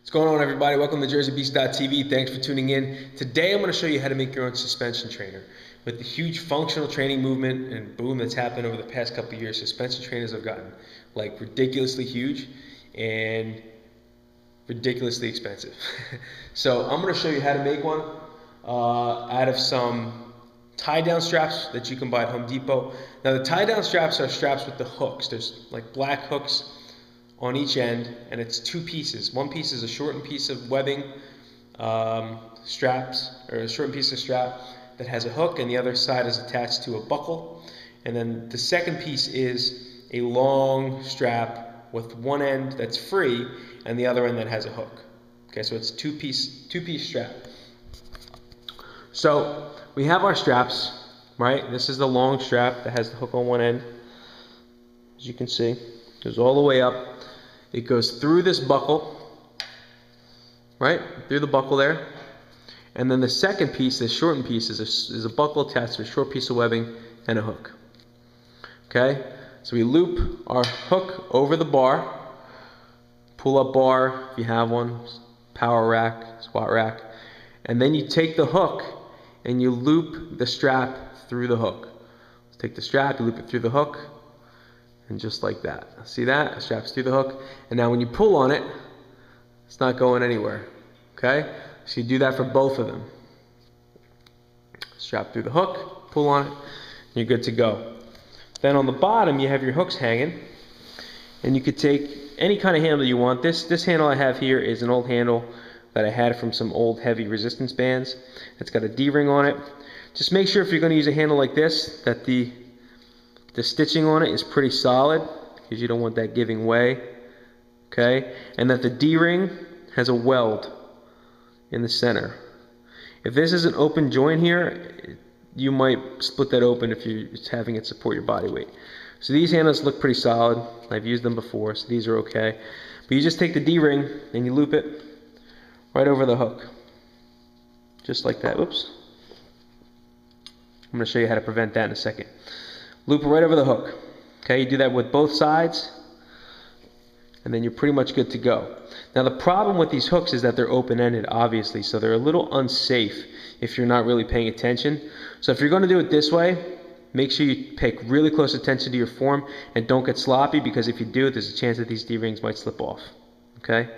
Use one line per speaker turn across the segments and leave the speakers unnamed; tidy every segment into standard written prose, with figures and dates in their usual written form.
What's going on, everybody? Welcome to JerseyBeast.tv. Thanks for tuning in. Today I'm going to show you how to make your own suspension trainer. With the huge functional training movement and boom that's happened over the past couple of years, suspension trainers have gotten like ridiculously huge and ridiculously expensive. So I'm going to show you how to make one out of some tie-down straps that you can buy at Home Depot. Now the tie-down straps are straps with the hooks. There's like black hooks on each end, and it's two pieces. One piece is a shortened piece of webbing straps, or a shortened piece of strap that has a hook, and the other side is attached to a buckle. And then the second piece is a long strap with one end that's free and the other end that has a hook. Okay, so it's two-piece strap. So we have our straps, right? This is the long strap that has the hook on one end. As you can see, it goes all the way up. It goes through this buckle, right? Through the buckle there. And then the second piece, the shortened piece, is a buckle attached to a short piece of webbing and a hook. Okay? So we loop our hook over the bar, pull-up bar if you have one, power rack, squat rack, and then you take the hook and you loop the strap through the hook. So take the strap, you loop it through the hook, and just like that. See that? It straps through the hook. And now when you pull on it, it's not going anywhere. Okay? So you do that for both of them. Strap through the hook, pull on it, and you're good to go. Then on the bottom, you have your hooks hanging. And you could take any kind of handle you want. This handle I have here is an old handle that I had from some old heavy resistance bands. It's got a D-ring on it. Just make sure if you're going to use a handle like this, that the stitching on it is pretty solid, because you don't want that giving way, okay? And that the D-ring has a weld in the center. If this is an open joint here, you might split that open if you're having it support your body weight. So these handles look pretty solid. I've used them before, so these are okay. But you just take the D-ring and you loop it right over the hook. Just like that. Oops. I'm going to show you how to prevent that in a second. Loop it right over the hook. Okay, you do that with both sides, and then you're pretty much good to go. Now the problem with these hooks is that they're open-ended, obviously, so they're a little unsafe if you're not really paying attention. So if you're going to do it this way, make sure you pay really close attention to your form and don't get sloppy, because if you do, there's a chance that these D-rings might slip off. Okay?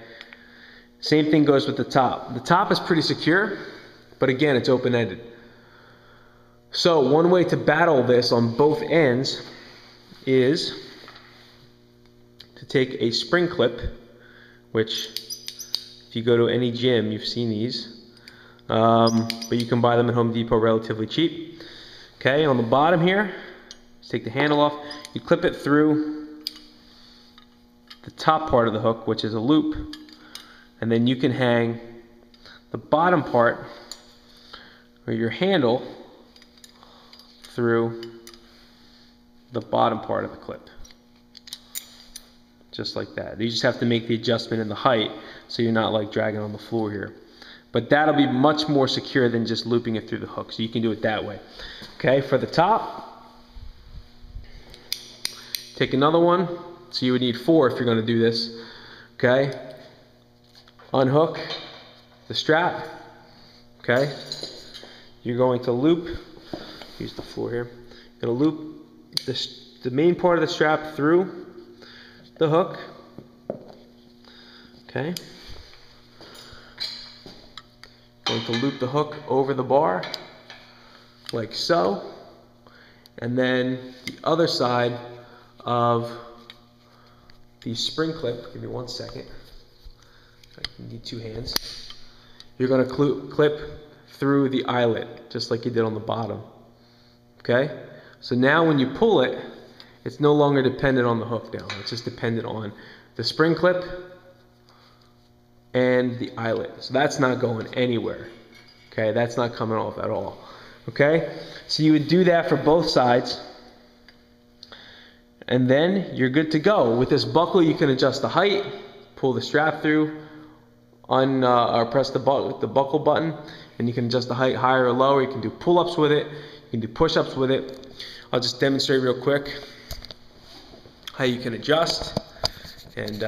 Same thing goes with the top. The top is pretty secure, but again, it's open-ended. So one way to battle this on both ends is to take a spring clip, which if you go to any gym, you've seen these, but you can buy them at Home Depot relatively cheap. Okay, on the bottom here, just take the handle off, you clip it through the top part of the hook, which is a loop, and then you can hang the bottom part, or your handle, through the bottom part of the clip. Just like that. You just have to make the adjustment in the height so you're not like dragging on the floor here. But that'll be much more secure than just looping it through the hook. So you can do it that way. Okay, for the top, take another one. So you would need 4 if you're going to do this. Okay, unhook the strap. Okay, you're going to loop, use the floor here, you're going to loop the main part of the strap through the hook. Okay, going to loop the hook over the bar like so, and then the other side of the spring clip, give me 1 second, I need 2 hands, you're going to clip through the eyelet just like you did on the bottom. Okay, so now when you pull it, it's no longer dependent on the hook down. It's just dependent on the spring clip and the eyelet. So that's not going anywhere. Okay, that's not coming off at all. Okay, so you would do that for both sides, and then you're good to go. With this buckle, you can adjust the height, pull the strap through, or press the buckle button, and you can adjust the height higher or lower. You can do pull-ups with it. You can do push-ups with it. I'll just demonstrate real quick how you can adjust, and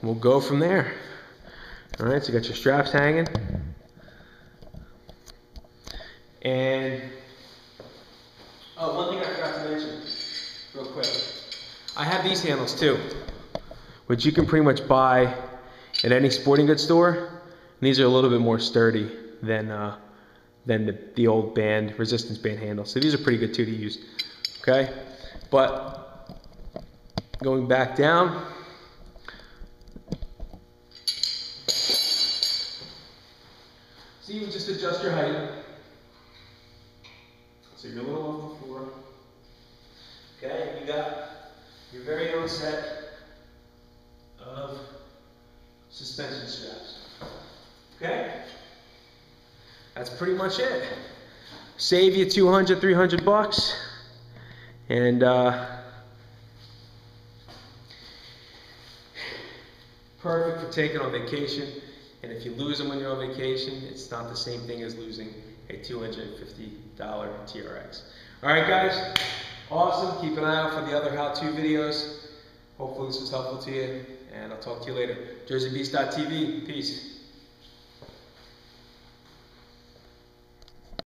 we'll go from there. All right, so you got your straps hanging. And, oh, one thing I forgot to mention, real quick. I have these handles too, which you can pretty much buy at any sporting goods store. And these are a little bit more sturdy than the old band, resistance band handles. So these are pretty good too to use, okay? But going back down, so you would just adjust your height. So you're a little off the floor. Okay, you got your very own set of suspension straps. Okay? That's pretty much it. Save you 200, 300 bucks. And perfect for taking on vacation. And if you lose them when you're on vacation, it's not the same thing as losing a $250 TRX. Alright guys, awesome. Keep an eye out for the other how-to videos. Hopefully this was helpful to you, and I'll talk to you later. JerseyBeast.tv. Peace.